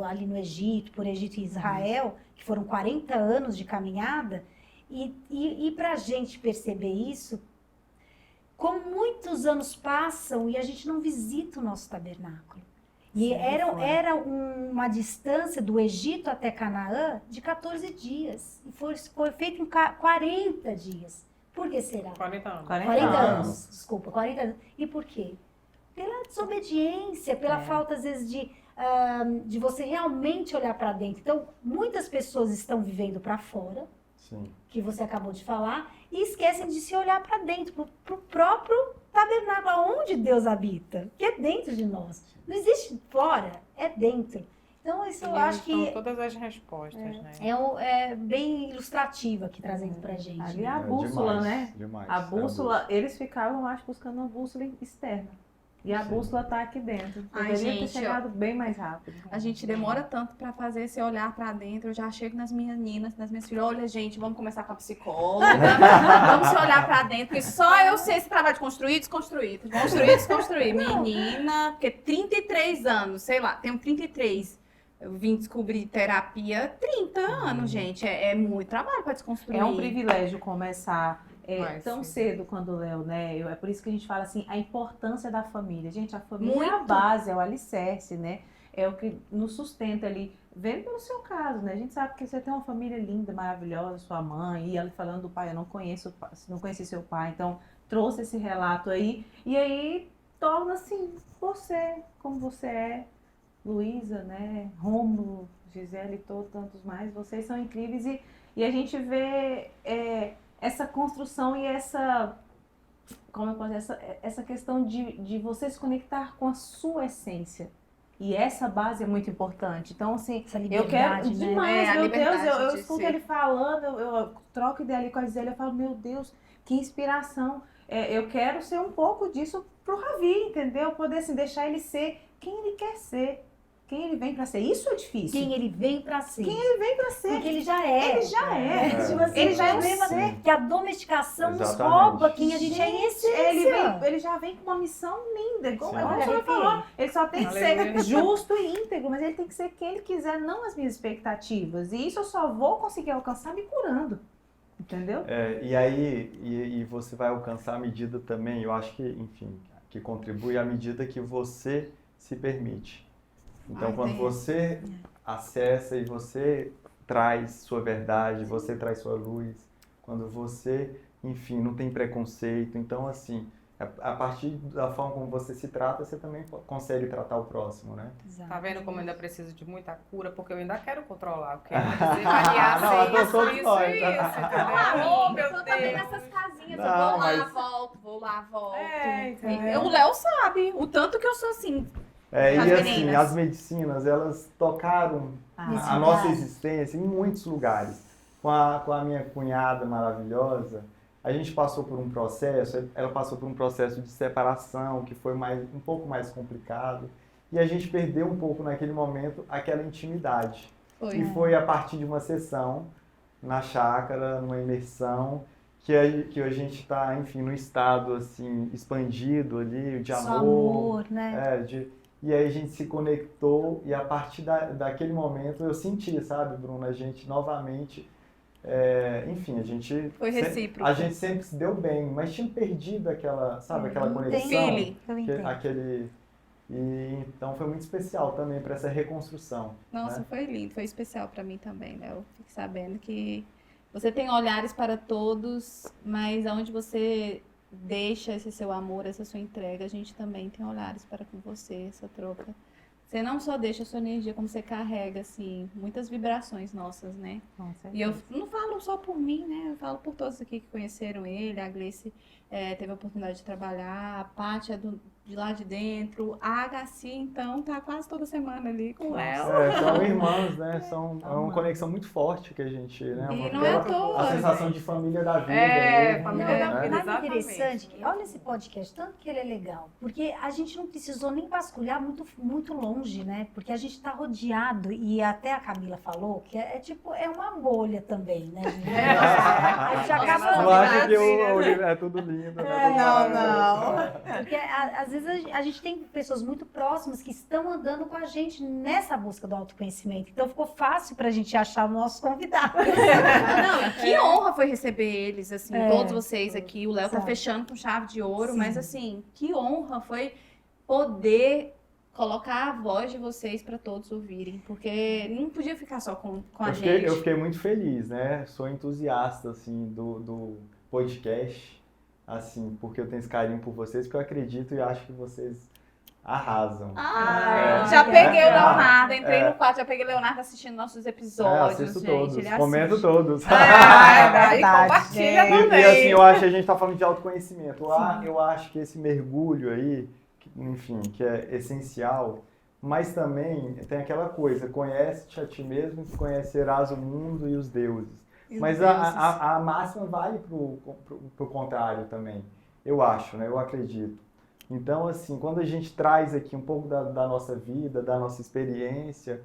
Ali no Egito, por Egito e Israel, que foram 40 anos de caminhada. E para a gente perceber isso, como muitos anos passam e a gente não visita o nosso tabernáculo. E era uma distância do Egito até Canaã de 14 dias. E foi feito em 40 dias. Por que será? 40 anos. 40 anos, desculpa, 40 anos. E por quê? Pela desobediência, pela falta, às vezes, de você realmente olhar para dentro. Então, muitas pessoas estão vivendo para fora, Sim. que você acabou de falar, e esquecem de se olhar para dentro, para o próprio tabernáculo, onde Deus habita, que é dentro de nós. Não existe fora, é dentro. Então, isso eu acho que todas as respostas, né? é bem ilustrativo aqui, trazendo pra gente. Ali a bússola, demais, né? Demais. A bússola, eles ficavam mais buscando uma bússola externa. E a bússola tá aqui dentro. Ai, Poderia ter gente, chegado bem mais rápido. A gente demora tanto pra fazer esse olhar pra dentro. Eu já chego nas minhas meninas, nas minhas filhas. Olha, gente, vamos começar com a psicóloga. Vamos se olhar pra dentro. Porque só eu sei esse trabalho de construir e desconstruir. Construir e desconstruir. Menina, porque 33 anos, sei lá, tenho 33. Eu vim descobrir terapia 30 anos, gente. É muito trabalho pra desconstruir. É um privilégio começar tão sim. cedo quando o Léo, né? É por isso que a gente fala assim, a importância da família. Gente, a família é a Muito. base, é o alicerce, né? É o que nos sustenta ali. Vendo pelo seu caso, né? A gente sabe que você tem uma família linda, maravilhosa, sua mãe, e ela falando do pai, eu não conheci seu pai, então trouxe esse relato aí. E aí torna assim, você, como você é, Luísa, né? Rômulo, Gisele e tantos mais, vocês são incríveis e a gente vê essa construção e essa, como eu posso dizer, essa questão de você se conectar com a sua essência. E essa base é muito importante. Então, assim, Essa eu quero liberdade, né? demais, É, a meu Deus, liberdade eu de escuto ser. ele falando, eu troco ideia ali com a Gisele, eu falo, meu Deus, que inspiração. Eu quero ser um pouco disso pro Ravi, entendeu? Poder, assim, deixar ele ser quem ele quer ser. Quem ele vem pra ser. Isso é difícil. Quem ele vem pra ser. Ele vem pra ser. Porque ele já é. Ele já é. Se você Ele já é um problema ser. que a domesticação nos Exatamente. rouba quem a gente é em essência. Ele já vem com uma missão linda. Como Sim. a professora falou, ele só tem que ser Aleluia. justo e íntegro, mas ele tem que ser quem ele quiser, não as minhas expectativas. E isso eu só vou conseguir alcançar me curando. Entendeu? E aí, e você vai alcançar a medida também, eu acho que, enfim, que contribui à medida que você se permite. Então, Ai, quando tem você acessa e você traz sua verdade, você traz sua luz, quando você, enfim, não tem preconceito. Então, assim, a partir da forma como você se trata, você também consegue tratar o próximo, né? Tá vendo como eu ainda preciso de muita cura? Porque eu ainda quero controlar. Eu quero avaliar Não, ser eu tô isso, fora. entendeu? Ah, Oh, meu eu também Deus. nessas casinhas, Não, eu vou lá, mas- vou lá, volto. Entendeu? O Léo sabe o tanto que eu sou assim. E As assim, meninas. as medicinas, elas tocaram Nesse a nossa lugar. existência em muitos lugares. Com a minha cunhada maravilhosa, a gente passou por um processo, ela passou por um processo de separação que foi um pouco mais complicado. E a gente perdeu um pouco naquele momento aquela intimidade. Foi. E foi a partir de uma sessão na chácara, numa imersão, que a gente está, enfim, no estado assim, expandido ali, de Só amor. amor, né? E aí a gente se conectou e a partir daquele momento eu senti, sabe, Bruna, a gente novamente, enfim, a gente... Foi recíproco. A gente sempre se deu bem, mas tinha perdido aquela, sabe, aquela conexão. Feeling. Eu entendo. E então foi muito especial também para essa reconstrução. Nossa, né? foi lindo, foi especial pra mim também, Léo. Fique sabendo que você tem olhares para todos, mas aonde você deixa esse seu amor, essa sua entrega, a gente também tem olhares para com você, essa troca. Você não só deixa a sua energia, como você carrega, assim, muitas vibrações nossas, né? E eu não falo só por mim, né? Eu falo por todos aqui que conheceram ele. A Gleice teve a oportunidade de trabalhar, a Pátia de lá de dentro. A HC, então, tá quase toda semana ali com o Léo. São irmãos, né? É uma conexão muito forte que a gente, né? E não é à toa. A sensação de família da vida. Família da vida. Mais Exatamente. interessante, que olha esse podcast, tanto que ele é legal, porque a gente não precisou nem vasculhar muito longe, né? Porque a gente está rodeado, e até a Camila falou, que é uma bolha também, né? A gente acaba... Não acha que é tudo lindo, né? Não. Porque às vezes a gente tem pessoas muito próximas que estão andando com a gente nessa busca do autoconhecimento. Então ficou fácil pra gente achar o nosso convidado. Não, que honra foi receber eles, assim, todos vocês aqui. O Léo tá fechando com chave de ouro, Sim. mas assim, que honra foi poder colocar a voz de vocês para todos ouvirem, porque não podia ficar só com a gente. Eu fiquei muito feliz, né? Sou entusiasta, assim, do podcast, assim, porque eu tenho esse carinho por vocês, porque eu acredito e acho que vocês arrasam. Já peguei o Leonardo, entrei no quarto, já peguei o Leonardo assistindo nossos episódios, assisto gente. todos, Ele comento assiste. todos. E verdade, compartilha gente. também. E assim, eu acho que a gente está falando de autoconhecimento. Eu acho que esse mergulho aí, enfim, que é essencial, mas também tem aquela coisa, conhece-te a ti mesmo e conhecerás o mundo e os deuses. Mas a máxima vale pro contrário também, eu acho, né? Eu acredito. Então, assim, quando a gente traz aqui um pouco da nossa vida, da nossa experiência,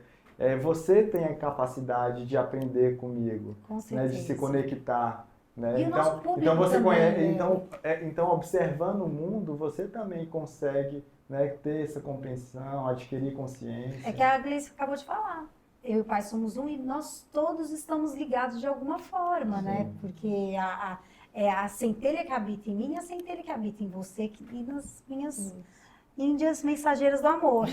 você tem a capacidade de aprender comigo, Com né? certeza. De se conectar. Né? E o nosso público então você também, conhece, né? então observando o mundo, você também consegue, né, ter essa compreensão, adquirir consciência. É que a Gleice acabou de falar. Eu e o pai somos um e nós todos estamos ligados de alguma forma, né? Porque a centelha que habita em mim e a centelha que habita em você e nas minhas índias mensageiras do amor.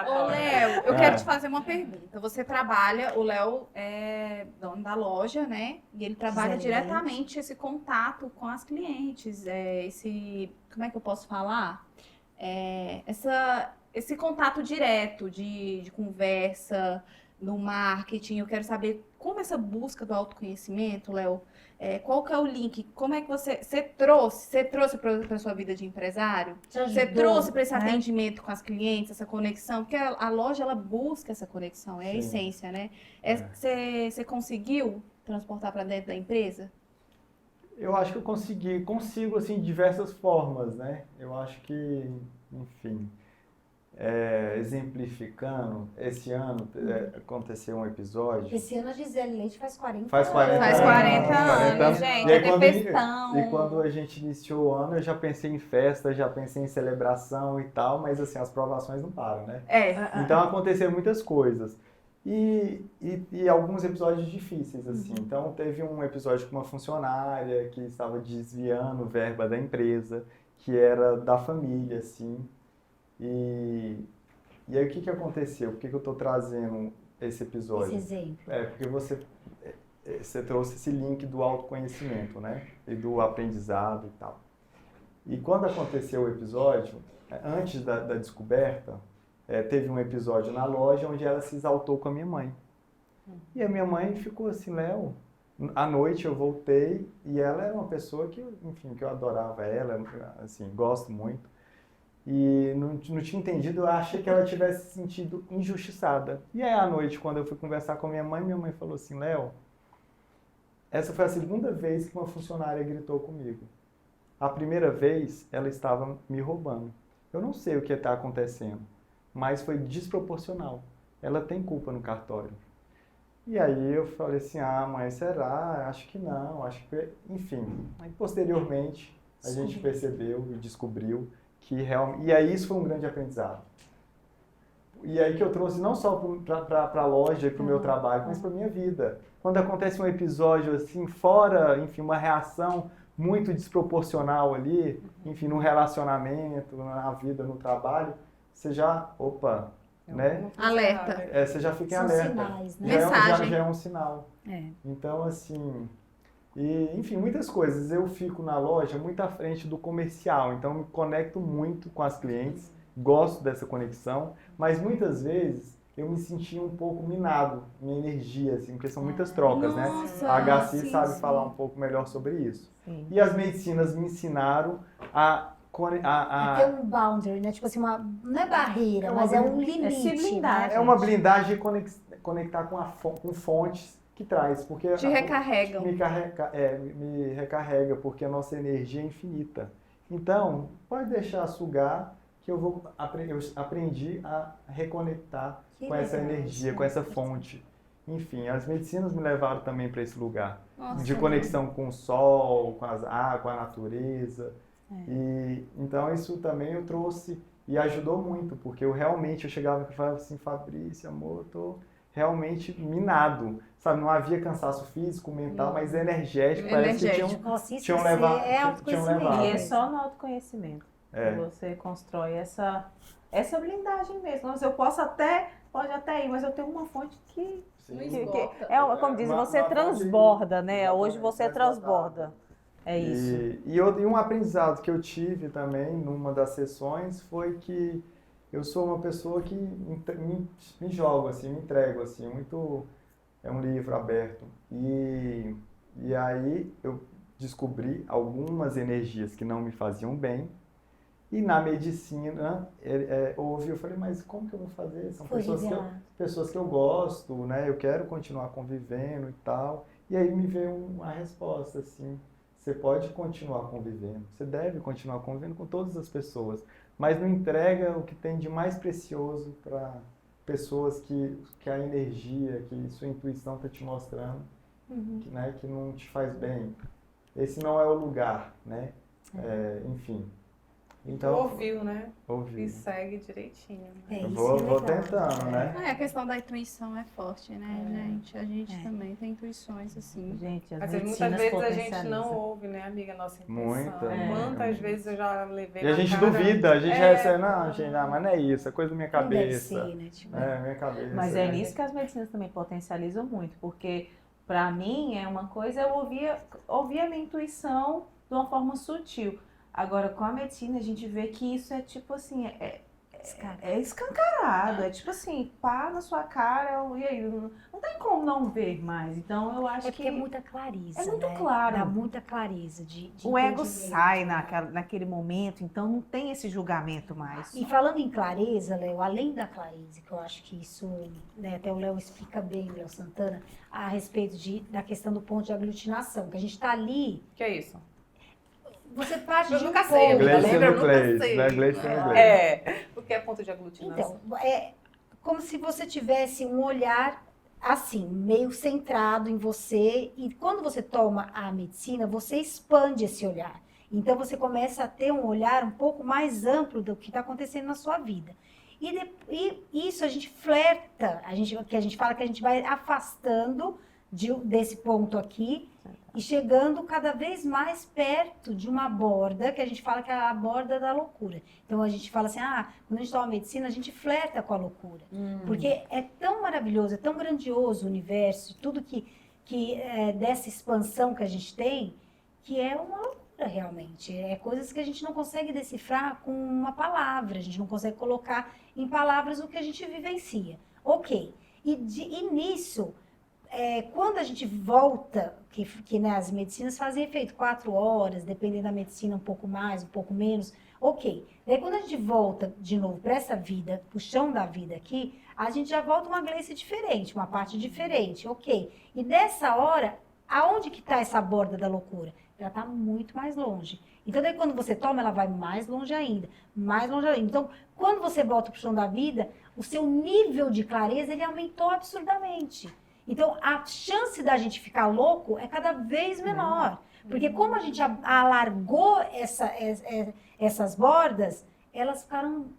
Ô, Léo, eu quero te fazer uma pergunta. Você trabalha, o Léo é dono da loja, né? E ele trabalha diretamente esse contato com as clientes, como é que eu posso falar? Esse contato direto de conversa no marketing. Eu quero saber como essa busca do autoconhecimento, Léo, qual que é o link? Como é que você trouxe para a sua vida de empresário? Você trouxe para esse atendimento com as clientes, essa conexão? Porque a loja, ela busca essa conexão, é a essência, né? Você conseguiu transportar para dentro da empresa? Eu acho que eu consigo, assim, de diversas formas, né? Eu acho que, enfim... exemplificando, esse ano aconteceu um episódio. Esse ano a Gisele Leite faz 40 Faz 40 Faz 40 anos, gente. É tempestão. E quando a gente iniciou o ano, eu já pensei em festa, já pensei em celebração e tal, mas assim, as provações não param, né? Então aconteceram muitas coisas. E alguns episódios difíceis, assim. Então teve um episódio com uma funcionária que estava desviando verba da empresa, que era da família, assim. E aí o que aconteceu? Por que eu estou trazendo esse episódio? Esse exemplo. Porque você trouxe esse link do autoconhecimento, né? E do aprendizado e tal. E quando aconteceu o episódio, antes da descoberta, teve um episódio na loja onde ela se exaltou com a minha mãe. E a minha mãe ficou assim, Léo, à noite eu voltei e ela era uma pessoa que, enfim, que eu adorava ela, assim, gosto muito. E não tinha entendido, eu achei que ela tivesse se sentido injustiçada. E aí, à noite, quando eu fui conversar com minha mãe falou assim, Léo, essa foi a segunda vez que uma funcionária gritou comigo. A primeira vez, ela estava me roubando. Eu não sei o que está acontecendo, mas foi desproporcional. Ela tem culpa no cartório. E aí eu falei assim, mãe, será? Acho que não, acho que... Enfim, aí, posteriormente, a gente percebeu e descobriu que realmente... E aí isso foi um grande aprendizado. E aí que eu trouxe não só para a loja e para o meu trabalho, mas para a minha vida. Quando acontece um episódio assim, fora, enfim, uma reação muito desproporcional ali, enfim, no relacionamento, na vida, no trabalho, você já, né? Alerta. Você já fica em São alerta. sinais, né? Mensagem. Já é um sinal. Então, assim... E, enfim, muitas coisas. Eu fico na loja muito à frente do comercial, então me conecto muito com as clientes, gosto dessa conexão, mas muitas vezes eu me senti um pouco minado, minha energia, assim, porque são muitas trocas, né? A HC sabe falar um pouco melhor sobre isso. Sim. E as medicinas me ensinaram a Tem um boundary, né? Tipo assim, não é barreira, mas é um limite. Né? É uma blindagem de conectar com fontes que traz, porque Te recarregam. me recarrega, porque a nossa energia é infinita. Então, pode deixar sugar, que eu aprendi a reconectar com essa energia, com essa fonte. Enfim, as medicinas me levaram também para esse lugar. Nossa, de conexão com o sol, com as águas, com a natureza. E então isso também eu trouxe e ajudou muito, porque eu chegava e falava assim, Fabrício, amor, eu tô realmente minado, sabe? Não havia cansaço físico, mental, mas energético, parece que tinham levado. E é só no autoconhecimento que você constrói essa blindagem mesmo. Mas pode até ir, mas eu tenho uma fonte que como dizem, você transborda, né? Hoje você transborda. É isso. E um aprendizado que eu tive também numa das sessões foi que eu sou uma pessoa que me jogo, assim, me entrego, assim, muito... É um livro aberto. E aí eu descobri algumas energias que não me faziam bem. E na medicina, eu falei, mas como que eu vou fazer? São pessoas que eu gosto, né? Eu quero continuar convivendo e tal. E aí me veio uma resposta, assim... Você pode continuar convivendo, você deve continuar convivendo com todas as pessoas, mas não entrega o que tem de mais precioso para pessoas que a energia, que sua intuição está te mostrando, que não te faz bem. Esse não é o lugar, né? Enfim. Então, ouviu, né? Ouviu. E segue direitinho. Né? Vou tentando, né? A questão da intuição é forte, né, gente? A gente também tem intuições, assim. Gente, muitas vezes a gente não ouve, né, amiga, a nossa intuição. Quantas vezes eu já levei E a gente duvida, a gente recebe, mas não é isso, é coisa da minha cabeça. Deve ser, né? Tipo... minha cabeça. Mas é nisso que as medicinas também potencializam muito, porque para mim é uma coisa, eu ouvia a minha intuição de uma forma sutil. Agora, com a medicina, a gente vê que isso é tipo assim, é escancarado, é tipo assim, pá na sua cara, e aí, não tem como não ver mais. Então, eu acho que... é muita clareza, é muito né? claro. Dá muita clareza de o ego sai naquele momento, então não tem esse julgamento mais. E falando em clareza, Léo, além da clareza, que eu acho que isso, né, até o Léo explica bem, o Léo Santana, a respeito da questão do ponto de aglutinação, que a gente está ali... Que é isso? Você parte eu de nunca um sei, ponto. lembra? Eu nunca Gleice, sei. Né? Gleice no inglês. O que é ponto de aglutinação? Então, é como se você tivesse um olhar assim, meio centrado em você, e quando você toma a medicina, você expande esse olhar. Então você começa a ter um olhar um pouco mais amplo do que está acontecendo na sua vida. E isso a gente flerta, que a gente fala que a gente vai afastando desse ponto aqui e chegando cada vez mais perto de uma borda, que a gente fala que é a borda da loucura. Então a gente fala assim, quando a gente toma medicina, a gente flerta com a loucura. Porque é tão maravilhoso, é tão grandioso o universo, tudo que dessa expansão que a gente tem, que é uma loucura realmente. É coisas que a gente não consegue decifrar com uma palavra, a gente não consegue colocar em palavras o que a gente vivencia. Ok. E nisso... quando a gente volta, que né, as medicinas fazem efeito 4 horas, dependendo da medicina um pouco mais, um pouco menos, ok. Daí quando a gente volta de novo para essa vida, pro chão da vida aqui, a gente já volta uma Gleice diferente, uma parte diferente, ok. E dessa hora, aonde que está essa borda da loucura? Ela está muito mais longe. Então daí quando você toma, ela vai mais longe ainda, mais longe ainda. Então, quando você volta pro chão da vida, o seu nível de clareza, ele aumentou absurdamente. Então, a chance da gente ficar louco é cada vez menor. Porque como a gente alargou essas bordas,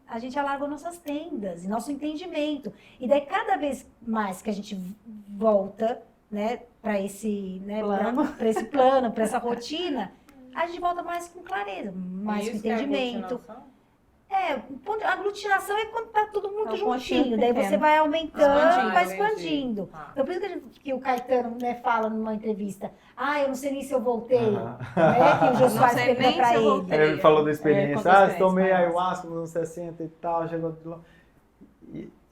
a gente alargou nossas tendas e nosso entendimento. E daí, cada vez mais que a gente volta, né, para esse plano, para essa rotina, a gente volta mais com clareza, mais com entendimento. A aglutinação é quando tá tudo muito juntinho, daí você vai aumentando e vai expandindo. Então, por isso que o Caetano, né, fala numa entrevista, eu não sei nem se eu voltei, né, que o Jô Soares pergunta pra ele. Ele falou da experiência, tomei ayahuasca nos anos 60 e tal, chegou de lá.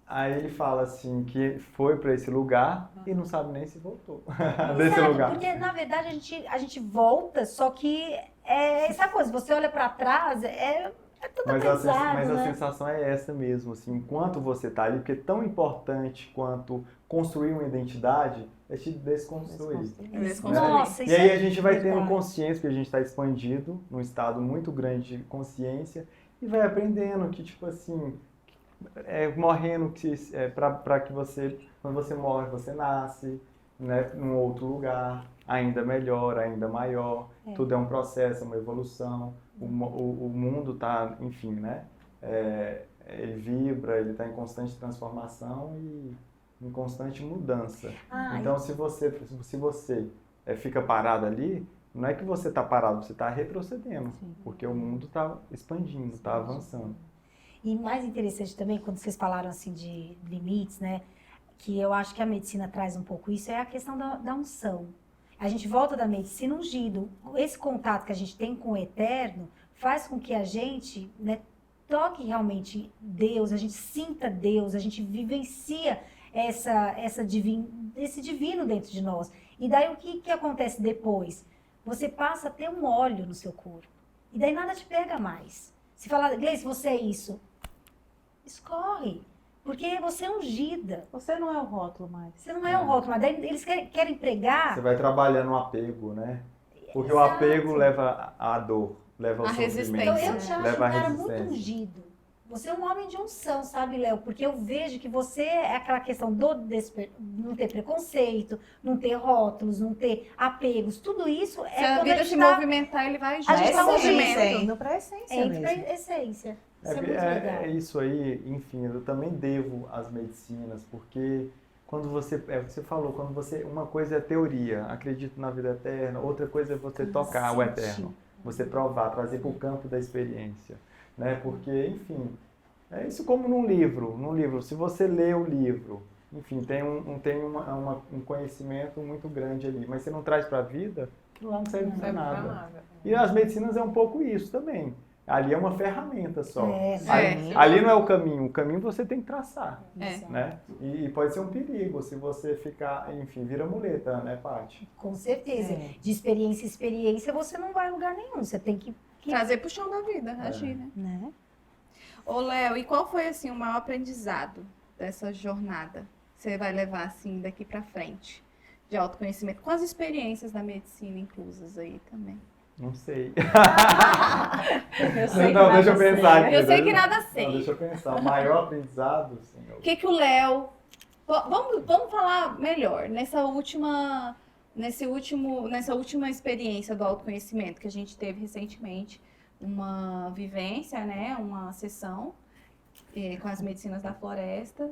Aí ele fala assim, que foi para esse lugar e não sabe nem se voltou desse lugar. Porque, na verdade, a gente volta, só que essa coisa, você olha para trás, é tudo pesado, mas né? a sensação é essa mesmo, assim, enquanto você tá ali, porque é tão importante quanto construir uma identidade é te desconstruir. Nossa, e isso aí é a gente vai verdade. tendo consciência, que a gente está expandido num estado muito grande de consciência e vai aprendendo que, tipo assim, morrendo para que você, quando você morre, você nasce, né, num outro lugar, ainda melhor, ainda maior. Tudo é um processo, é uma evolução. O mundo está, enfim, né? Ele vibra, ele está em constante transformação e em constante mudança. Então, se você fica parado ali, não é que você está parado, você está retrocedendo, porque o mundo está expandindo, está avançando. E mais interessante também, quando vocês falaram assim de limites, né? Que eu acho que a medicina traz um pouco isso, é a questão da unção. A gente volta da medicina ungido. Esse contato que a gente tem com o eterno faz com que a gente, né, toque realmente Deus, a gente sinta Deus, a gente vivencia esse divino dentro de nós. E daí o que acontece depois? Você passa a ter um óleo no seu corpo. E daí nada te pega mais. Se falar, Gleice, você é isso, escorre. Porque você é ungida. Você não é o rótulo mais. Você não é o rótulo, mas daí eles querem pregar. Você vai trabalhando o apego, né? Porque o Exato. apego leva à dor, leva ao sofrimento. Então eu te acho leva um à cara muito resistência. ungido. Você é um homem de unção, sabe, Léo? Porque eu vejo que você é aquela questão não ter preconceito, não ter rótulos, não ter apegos. Tudo isso Se é a quando vida se movimentar, ele vai junto. A gente tá movimento. indo pra essência Entra mesmo. pra essência. Isso é muito legal. É isso aí, enfim, eu também devo às medicinas, porque quando você falou, uma coisa é teoria, acredito na vida eterna, outra coisa é você tocar o eterno, você provar, trazer para o campo da experiência, né? Porque, enfim, é isso como num livro, se você lê o livro, enfim, tem um conhecimento muito grande ali, mas você não traz para a vida, aquilo lá não serve para nada. E as medicinas é um pouco isso também. Ali é uma ferramenta só. Ali não é o caminho você tem que traçar. Né? E pode ser um perigo se você ficar, enfim, vira muleta, né, Paty? Com certeza. De experiência em experiência, você não vai a lugar nenhum. Você tem que trazer pro chão da vida, agir, né? Ô, Léo, e qual foi, assim, o maior aprendizado dessa jornada que você vai levar, assim, daqui pra frente, de autoconhecimento, com as experiências da medicina inclusas aí também? Não sei. Deixa eu pensar. Eu sei que nada sei. Não, deixa eu pensar. O maior aprendizado, senhor. O que o Léo... Vamos falar melhor. Nessa última experiência do autoconhecimento que a gente teve recentemente, uma vivência, né? Uma sessão com as medicinas da floresta.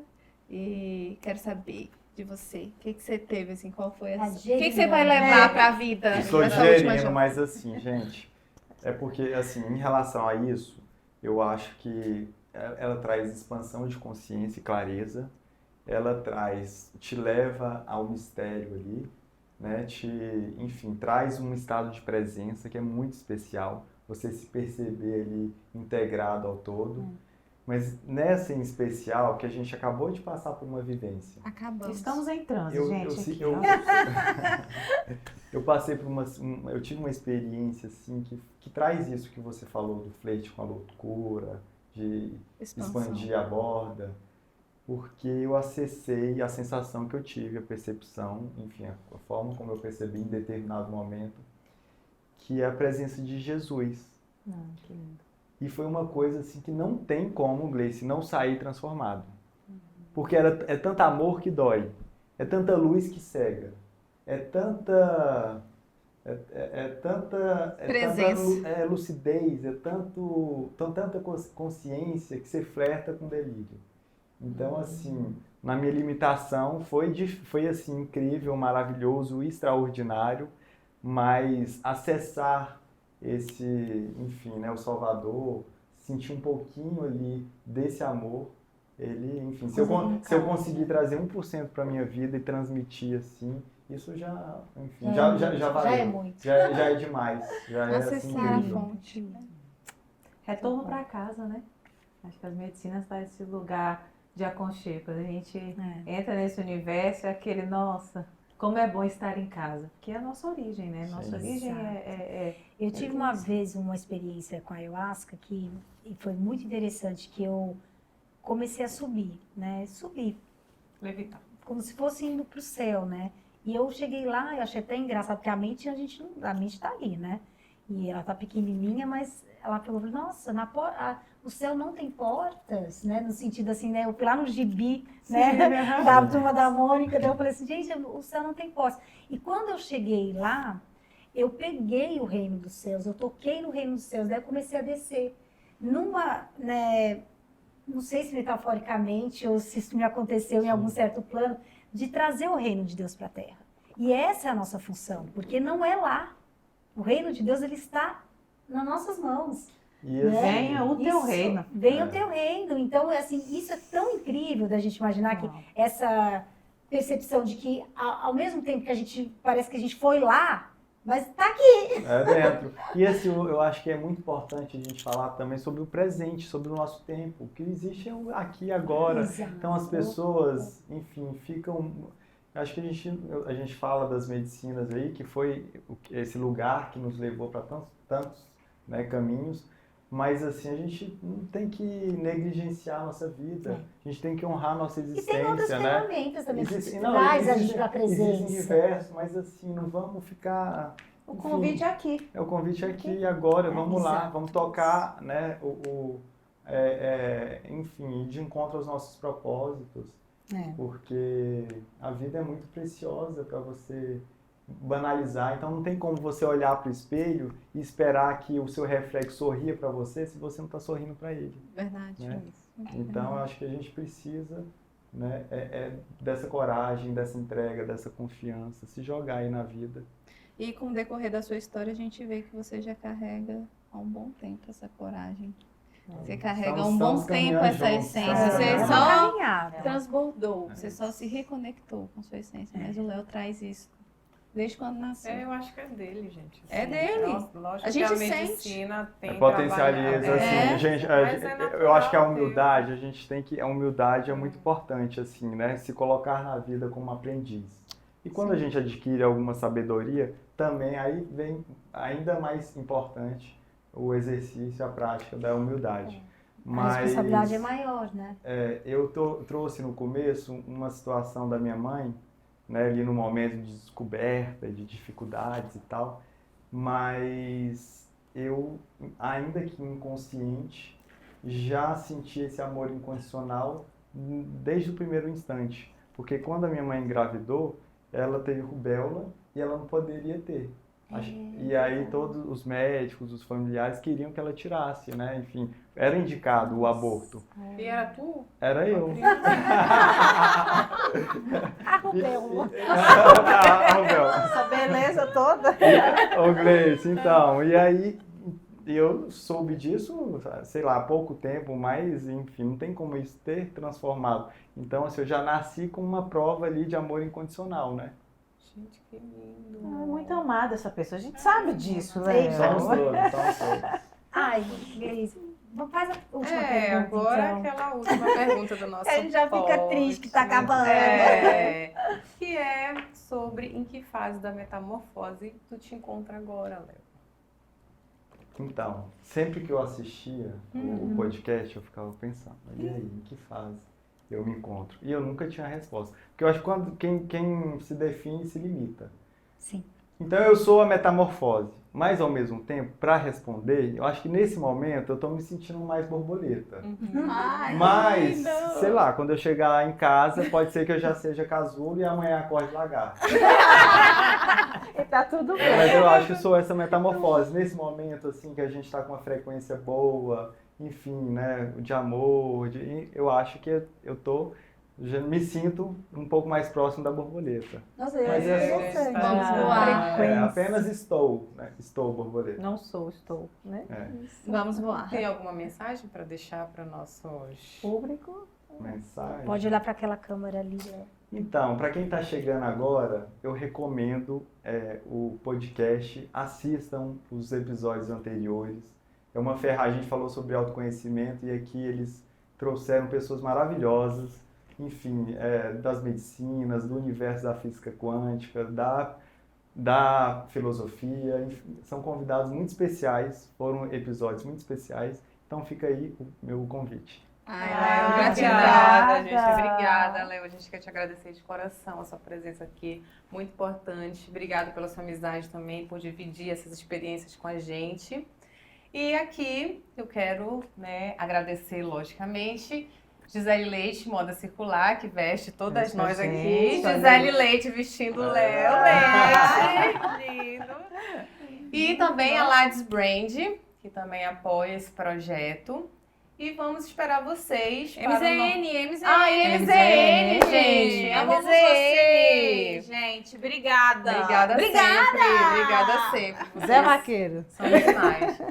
E quero saber de você. O que você teve, assim, qual foi o que você vai levar para a vida? Estou digerindo, mas assim, gente, é porque, assim, em relação a isso, eu acho que ela traz expansão de consciência e clareza, ela te leva ao mistério ali, né, enfim, traz um estado de presença que é muito especial, você se perceber ali integrado ao todo. Mas nessa em especial, que a gente acabou de passar por uma vivência. Acabamos. Estamos em transe, gente. Eu passei por eu tive uma experiência assim que traz isso que você falou do flerte com a loucura, de expandir a borda, porque eu acessei a sensação que eu tive, a percepção, enfim, a forma como eu percebi em determinado momento, que é a presença de Jesus. Que lindo. E foi uma coisa assim que não tem como, Gleice, não sair transformado. Porque é tanto amor que dói. É tanta luz que cega. É tanta presença. Lucidez, tanta consciência que você flerta com delírio. Então, assim, na minha limitação, foi assim, incrível, maravilhoso, extraordinário, mas acessar enfim, né, o Salvador, sentir um pouquinho ali desse amor, ele, enfim, se eu conseguir trazer 1% para minha vida e transmitir assim, isso já, enfim, já valeu. Já é muito. Já é demais. Já é assim, acessar a fonte. Retorno para casa, né? Acho que as medicinas têm esse lugar de aconchego. Quando a gente entra nesse universo, é aquele, nossa... como é bom estar em casa, que é a nossa origem, né? Nossa origem Eu tive uma vez uma experiência com a ayahuasca que foi muito interessante, que eu comecei a subir, né? Subir. Levitar. Como se fosse indo para o céu, né? E eu cheguei lá, eu achei até engraçado, porque a mente tá ali, né? E ela tá pequenininha, mas ela falou, nossa, o céu não tem portas, né? No sentido assim, né? Eu fui lá no gibi, né? Da turma da Mônica, daí eu falei assim, gente, o céu não tem portas. E quando eu cheguei lá, eu peguei o reino dos céus, eu toquei no reino dos céus, daí eu comecei a descer. Né? Não sei se metaforicamente ou se isso me aconteceu em algum certo plano, de trazer o reino de Deus para a Terra. E essa é a nossa função, porque não é lá. O reino de Deus, ele está nas nossas mãos. E assim, venha o teu reino. Venha o teu reino. Então, assim, isso é tão incrível da gente imaginar que essa percepção de que, ao mesmo tempo que a gente, parece que a gente foi lá, mas está aqui. É dentro. E assim, eu acho que é muito importante a gente falar também sobre o presente, sobre o nosso tempo, que existe aqui agora. Exato. Então as pessoas, enfim, ficam... Acho que a gente fala das medicinas aí, que foi esse lugar que nos levou para tantos né, caminhos, mas assim, a gente não tem que negligenciar a nossa vida, a gente tem que honrar a nossa existência, e tem outras né? ferramentas também que traz a gente para a presença. Existem diversos, mas assim, não vamos ficar... O convite é aqui. É o convite aqui e agora, vamos lá, vamos tocar, né, enfim, de encontro aos nossos propósitos. Porque a vida é muito preciosa para você banalizar. Então não tem como você olhar para o espelho e esperar que o seu reflexo sorria para você se você não está sorrindo para ele. Verdade. Né? Então eu acho que a gente precisa, né, dessa coragem, dessa entrega, dessa confiança, se jogar aí na vida. E com o decorrer da sua história, a gente vê que você já carrega há um bom tempo essa coragem. Você carrega há um bom tempo essa essência. Você só transbordou, você só se reconectou com sua essência. Mas o Léo traz isso desde quando nasceu. Eu acho que é dele, gente. Assim, é dele. Lógico a gente que a sente. Medicina tem potencializa, assim, gente, eu acho que a humildade, mesmo. a gente tem que... A humildade é muito importante, assim, né? Se colocar na vida como aprendiz. E quando a gente adquire alguma sabedoria, também aí vem ainda mais importante o exercício, a prática da humildade. Mas, a responsabilidade é maior, né? Eu trouxe no começo uma situação da minha mãe, né, ali no momento de descoberta, de dificuldades e tal, mas eu, ainda que inconsciente, já senti esse amor incondicional desde o primeiro instante. Porque quando a minha mãe engravidou, ela teve rubéola e ela não poderia ter. E aí todos os médicos, os familiares queriam que ela tirasse, né? Enfim, era indicado o aborto. E era tu? Era eu. A rubéola. A rubéola. Essa beleza toda. Ô Gleice, então, e aí eu soube disso, sei lá, há pouco tempo, mas enfim, não tem como isso ter transformado. Então, assim, eu já nasci com uma prova ali de amor incondicional, né? Gente, que lindo. Muito amada essa pessoa. A gente sabe disso, né? Somos todos. Ai, Gleice, faz a última pergunta, agora então. aquela última pergunta do nosso A gente já fica triste que tá acabando. Que é sobre em que fase da metamorfose tu te encontra agora, Léo? Então, sempre que eu assistia o podcast, eu ficava pensando, e aí, em que fase eu me encontro? E eu nunca tinha resposta. Porque eu acho que quem se define se limita. Sim. Então eu sou a metamorfose, mas ao mesmo tempo, para responder, eu acho que nesse momento eu estou me sentindo mais borboleta. Mas, sei lá, quando eu chegar lá em casa, pode ser que eu já seja casulo e amanhã acorde lagarto. E tá tudo bem. Mas eu acho que sou essa metamorfose. Nesse momento, assim, que a gente está com uma frequência boa, enfim, né, de amor, eu acho que já me sinto um pouco mais próximo da borboleta. Nossa, mas vamos voar. Apenas estou, né? Estou borboleta. Não estou, né? Vamos voar. Tem alguma mensagem para deixar para o nosso público? Mensagem? Pode olhar para aquela câmera ali. Então, para quem está chegando agora, eu recomendo o podcast, assistam os episódios anteriores. É uma ferramenta, a gente falou sobre autoconhecimento e aqui eles trouxeram pessoas maravilhosas enfim, das medicinas, do universo da física quântica, da filosofia. Enfim, são convidados muito especiais, foram episódios muito especiais. Então fica aí o meu convite. Léo, gratidão, gente. Obrigada, Léo. A gente quer te agradecer de coração a sua presença aqui, muito importante. Obrigada pela sua amizade também, por dividir essas experiências com a gente. E aqui eu quero, agradecer, logicamente, Gisele Leite, Moda Circular, que veste todas nós aqui. Gisele Leite vestindo Léo Leite. Lindo. E também a Lades Brand, que também apoia esse projeto. E vamos esperar vocês para MZN, gente. Amamos vocês. Gente, obrigada. Obrigada sempre. Zé Vaqueiro. São demais.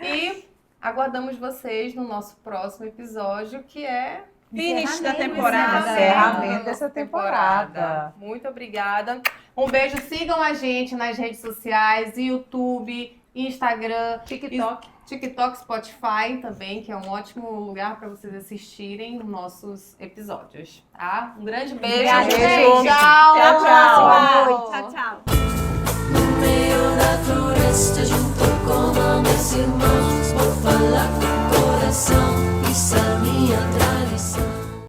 E aguardamos vocês no nosso próximo episódio, que é Finish da temporada. Encerramento dessa temporada. Muito obrigada. Um beijo. Sigam a gente nas redes sociais, YouTube, Instagram, TikTok, Spotify também, que é um ótimo lugar para vocês assistirem os nossos episódios, tá? Um grande beijo. Obrigada, gente. Tchau. No meio da floresta, junto com meus irmãos, vou falar com o coração, isso é minha